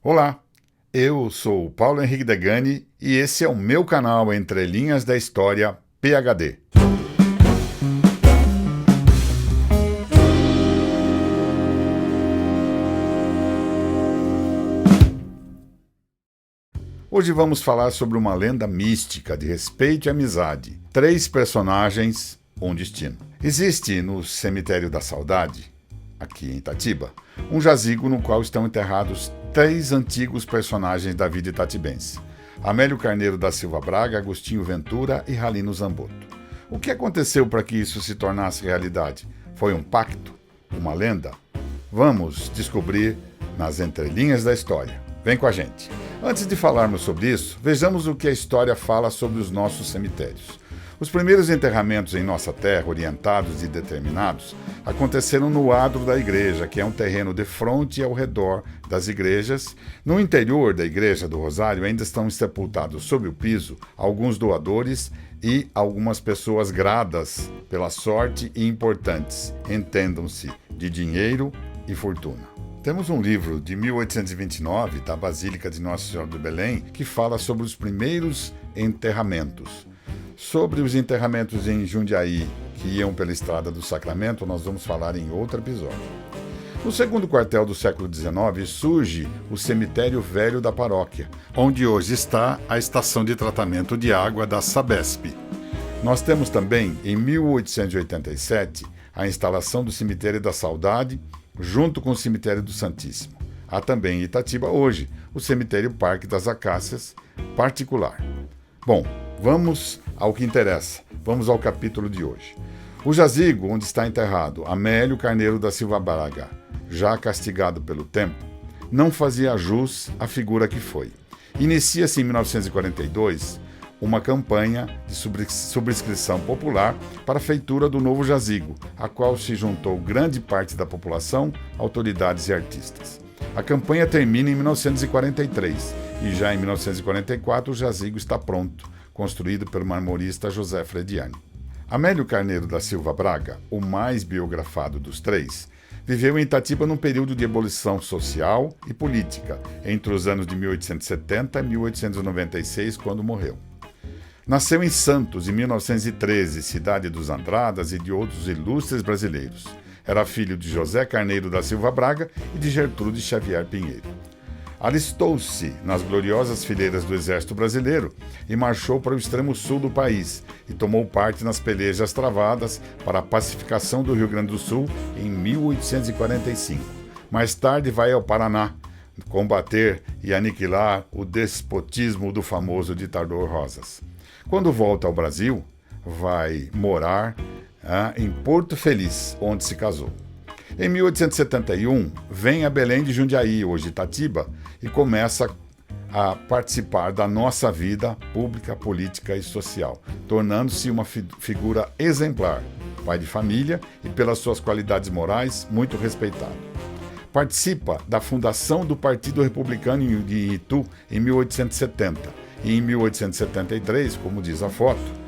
Olá, eu sou o Paulo Henrique Degani e esse é o meu canal Entre Linhas da História PhD. Hoje vamos falar sobre uma lenda mística de respeito e amizade. 3 personagens, um destino. Existe no Cemitério da Saudade, aqui em Itatiba, um jazigo no qual estão enterrados 3 antigos personagens da vida itatibense: Amélio Carneiro da Silva Braga, Agostinho Ventura e Ralino Zamboto. O que aconteceu para que isso se tornasse realidade? Foi um pacto? Uma lenda? Vamos descobrir nas entrelinhas da história. Vem com a gente. Antes de falarmos sobre isso, vejamos o que a história fala sobre os nossos cemitérios. Os primeiros enterramentos em nossa terra, orientados e determinados, aconteceram no adro da igreja, que é um terreno de fronte ao redor das igrejas. No interior da igreja do Rosário ainda estão sepultados sob o piso alguns doadores e algumas pessoas gradas pela sorte e importantes, entendam-se, de dinheiro e fortuna. Temos um livro de 1829, da Basílica de Nossa Senhora do Belém, que fala sobre os primeiros enterramentos. Sobre os enterramentos em Jundiaí, que iam pela Estrada do Sacramento, nós vamos falar em outro episódio. No segundo quartel do século XIX, surge o Cemitério Velho da Paróquia, onde hoje está a estação de tratamento de água da Sabesp. Nós temos também, em 1887, a instalação do Cemitério da Saudade, junto com o Cemitério do Santíssimo. Há também em Itatiba, hoje, o Cemitério Parque das Acácias, particular. Bom, vamos ao que interessa. Vamos ao capítulo de hoje. O jazigo onde está enterrado Amélio Carneiro da Silva Braga, já castigado pelo tempo, não fazia jus à figura que foi. Inicia-se em 1942 uma campanha de subscrição popular para a feitura do novo jazigo, a qual se juntou grande parte da população, autoridades e artistas. A campanha termina em 1943 e já em 1944 o jazigo está pronto, construído pelo marmorista José Frediani. Amélio Carneiro da Silva Braga, o mais biografado dos 3, viveu em Itatiba num período de ebulição social e política, entre os anos de 1870 e 1896, quando morreu. Nasceu em Santos, em 1913, cidade dos Andradas e de outros ilustres brasileiros. Era filho de José Carneiro da Silva Braga e de Gertrude Xavier Pinheiro. Alistou-se nas gloriosas fileiras do Exército Brasileiro e marchou para o extremo sul do país e tomou parte nas pelejas travadas para a pacificação do Rio Grande do Sul em 1845. Mais tarde vai ao Paraná combater e aniquilar o despotismo do famoso ditador Rosas. Quando volta ao Brasil, vai morar em Porto Feliz, onde se casou. Em 1871, vem a Belém de Jundiaí, hoje Itatiba, e começa a participar da nossa vida pública, política e social, tornando-se uma figura exemplar, pai de família e, pelas suas qualidades morais, muito respeitado. Participa da fundação do Partido Republicano de Itu em 1870 e em 1873, como diz a foto,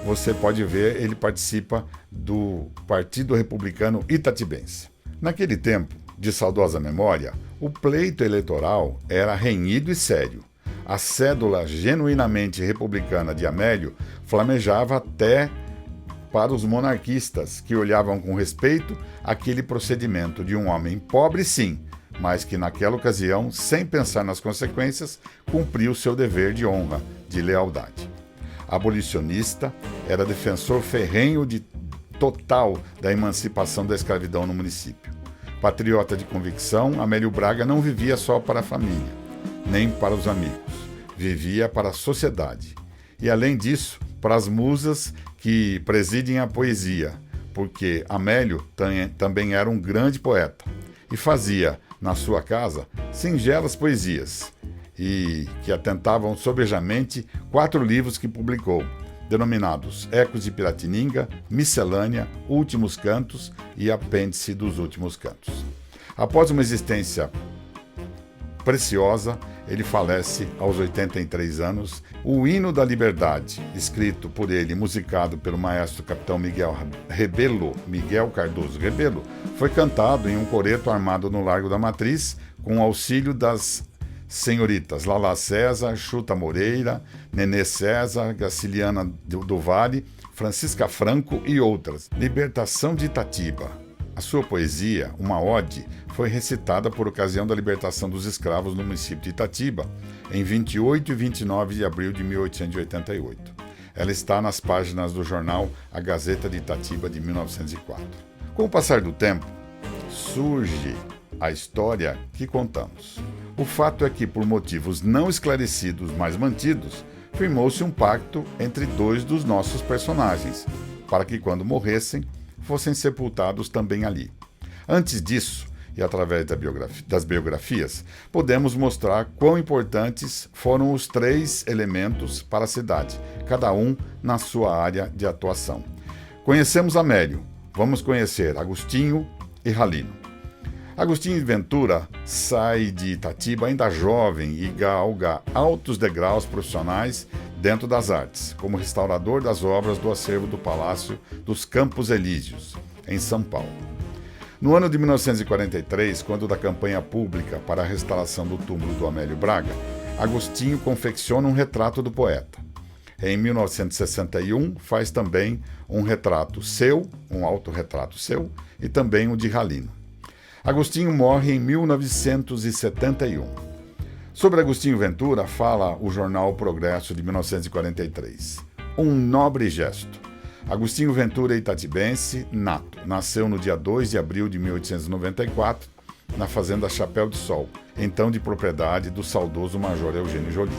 você pode ver, ele participa do Partido Republicano Itatibense. Naquele tempo, de saudosa memória, o pleito eleitoral era renhido e sério. A cédula genuinamente republicana de Amélio flamejava até para os monarquistas, que olhavam com respeito aquele procedimento de um homem pobre, sim, mas que naquela ocasião, sem pensar nas consequências, cumpriu seu dever de honra, de lealdade. Abolicionista, era defensor ferrenho total da emancipação da escravidão no município. Patriota de convicção, Amélio Braga não vivia só para a família, nem para os amigos. Vivia para a sociedade. E, além disso, para as musas que presidem a poesia, porque Amélio também era um grande poeta e fazia, na sua casa, singelas poesias, e que atentavam sobejamente 4 livros que publicou, denominados Ecos de Piratininga, Miscelânea, Últimos Cantos e Apêndice dos Últimos Cantos. Após uma existência preciosa, ele falece aos 83 anos. O Hino da Liberdade, escrito por ele e musicado pelo maestro capitão Miguel Cardoso Rebelo, foi cantado em um coreto armado no Largo da Matriz, com o auxílio das senhoritas Lala César, Chuta Moreira, Nenê César, Graciliana do Vale, Francisca Franco e outras. Libertação de Itatiba. A sua poesia, uma ode, foi recitada por ocasião da libertação dos escravos no município de Itatiba, em 28 e 29 de abril de 1888. Ela está nas páginas do jornal A Gazeta de Itatiba de 1904. Com o passar do tempo, surge a história que contamos. O fato é que, por motivos não esclarecidos, mas mantidos, firmou-se um pacto entre dois dos nossos personagens, para que, quando morressem, fossem sepultados também ali. Antes disso, e através das biografias, podemos mostrar quão importantes foram os três elementos para a cidade, cada um na sua área de atuação. Conhecemos Amélio, vamos conhecer Agostinho e Ralino. Agostinho Ventura sai de Itatiba ainda jovem e galga altos degraus profissionais dentro das artes, como restaurador das obras do acervo do Palácio dos Campos Elíseos, em São Paulo. No ano de 1943, quando da campanha pública para a restauração do túmulo do Amélio Braga, Agostinho confecciona um retrato do poeta. Em 1961, faz também um retrato seu, um autorretrato seu, e também o de Ralino. Agostinho morre em 1971. Sobre Agostinho Ventura, fala o jornal Progresso de 1943. Um nobre gesto. Agostinho Ventura é itatibense, nato. Nasceu no dia 2 de abril de 1894, na fazenda Chapéu de Sol, então de propriedade do saudoso Major Eugênio Joly.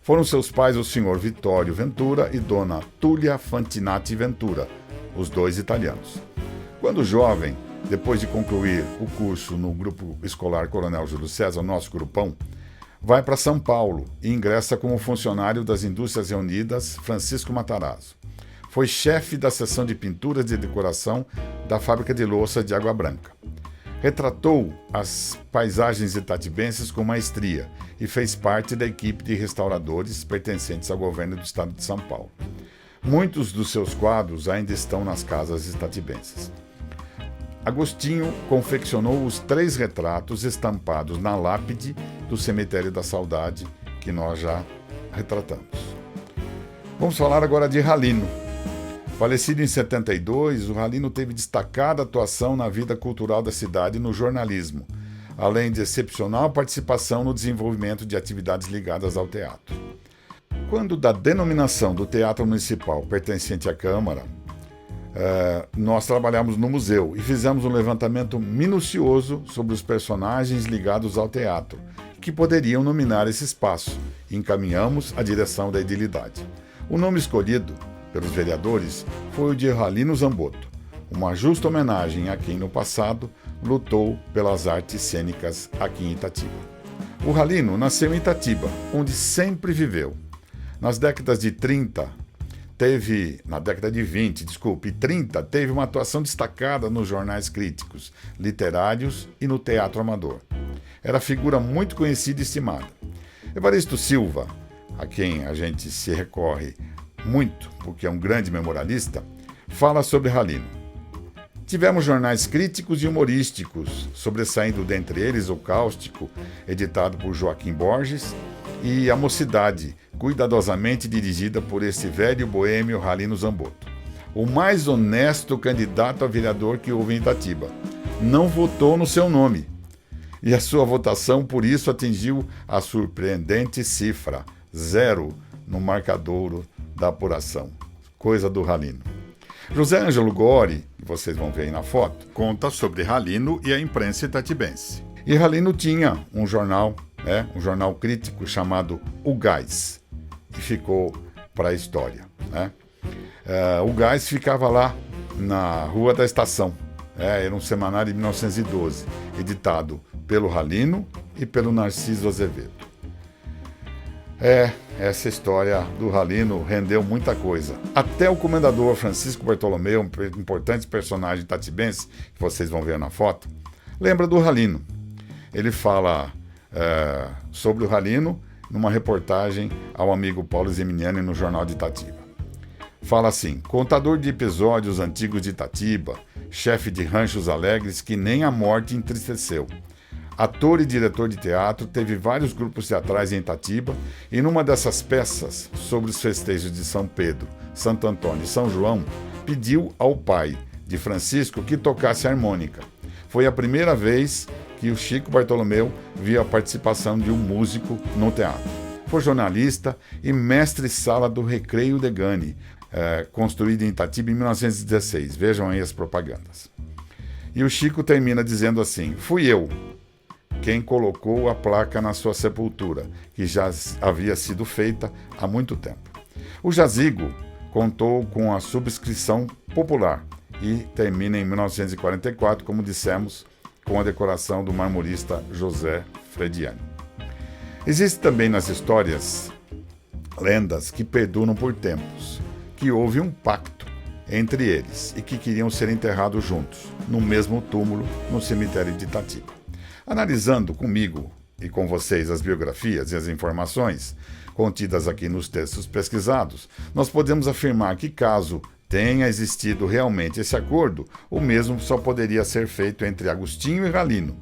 Foram seus pais o senhor Vittorio Ventura e dona Tulia Fantinati Ventura, os dois italianos. Quando jovem, depois de concluir o curso no Grupo Escolar Coronel Júlio César, nosso grupão, vai para São Paulo e ingressa como funcionário das Indústrias Reunidas Francisco Matarazzo. Foi chefe da seção de pinturas e decoração da fábrica de louça de Água Branca. Retratou as paisagens itatibenses com maestria e fez parte da equipe de restauradores pertencentes ao governo do estado de São Paulo. Muitos dos seus quadros ainda estão nas casas itatibenses. Agostinho confeccionou os 3 retratos estampados na lápide do Cemitério da Saudade, que nós já retratamos. Vamos falar agora de Ralino. Falecido em 72, o Ralino teve destacada atuação na vida cultural da cidade e no jornalismo, além de excepcional participação no desenvolvimento de atividades ligadas ao teatro. Quando da denominação do Teatro Municipal pertencente à Câmara, nós trabalhamos no museu e fizemos um levantamento minucioso sobre os personagens ligados ao teatro, que poderiam nominar esse espaço, e encaminhamos a direção da edilidade. O nome escolhido pelos vereadores foi o de Ralino Zamboto, uma justa homenagem a quem no passado lutou pelas artes cênicas aqui em Itatiba. O Ralino nasceu em Itatiba, onde sempre viveu. Nas décadas de 30, teve uma atuação destacada nos jornais críticos, literários e no teatro amador. Era figura muito conhecida e estimada. Evaristo Silva, a quem a gente se recorre muito, porque é um grande memorialista, fala sobre Ralino. Tivemos jornais críticos e humorísticos, sobressaindo dentre eles o Cáustico, editado por Joaquim Borges, e A Mocidade, cuidadosamente dirigida por esse velho boêmio Ralino Zamboto. O mais honesto candidato a vereador que houve em Itatiba. Não votou no seu nome. E a sua votação, por isso, atingiu a surpreendente cifra, 0 no marcadouro da apuração. Coisa do Ralino. José Ângelo Gori, que vocês vão ver aí na foto, conta sobre Ralino e a imprensa itatibense. E Ralino tinha um jornal crítico chamado O Gás, que ficou para a história. O Gás ficava lá na Rua da Estação. Era um semanário de 1912, editado pelo Ralino e pelo Narciso Azevedo. Essa história do Ralino rendeu muita coisa. Até o comendador Francisco Bartolomeu, um importante personagem itatibense, que vocês vão ver na foto, lembra do Ralino. Ele fala sobre o Ralino numa reportagem ao amigo Paulo Zeminiani no Jornal de Itatiba. Fala assim: contador de episódios antigos de Itatiba, chefe de ranchos alegres que nem a morte entristeceu. Ator e diretor de teatro, teve vários grupos teatrais em Itatiba e numa dessas peças, sobre os festejos de São Pedro, Santo Antônio e São João, pediu ao pai de Francisco que tocasse harmônica. Foi a primeira vez que o Chico Bartolomeu viu a participação de um músico no teatro. Foi jornalista e mestre-sala do Recreio de Gani, construído em Itatiba em 1916. Vejam aí as propagandas. E o Chico termina dizendo assim: fui eu quem colocou a placa na sua sepultura, que já havia sido feita há muito tempo. O jazigo contou com a subscrição popular e termina em 1944, como dissemos, com a decoração do marmorista José Frediani. Existe também nas histórias lendas que perduram por tempos, que houve um pacto entre eles e que queriam ser enterrados juntos, no mesmo túmulo, no cemitério de Itatiba. Analisando comigo e com vocês as biografias e as informações contidas aqui nos textos pesquisados, nós podemos afirmar que, caso tenha existido realmente esse acordo, o mesmo só poderia ser feito entre Agostinho e Galino.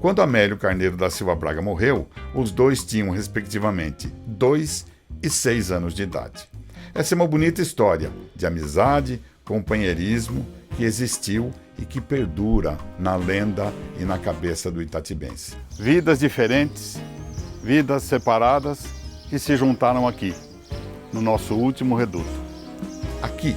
Quando Amélio Carneiro da Silva Braga morreu, os dois tinham, respectivamente, 2 e 6 anos de idade. Essa é uma bonita história de amizade, companheirismo que existiu e que perdura na lenda e na cabeça do itatibense. Vidas diferentes, vidas separadas que se juntaram aqui, no nosso último reduto. Aqui,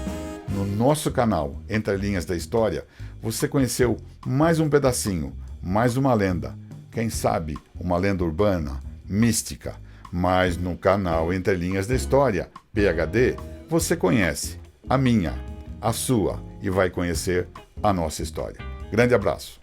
no nosso canal Entre Linhas da História, você conheceu mais um pedacinho, mais uma lenda. Quem sabe uma lenda urbana, mística. Mas no canal Entre Linhas da História, PHD, você conhece a minha, a sua e vai conhecer a nossa história. Grande abraço.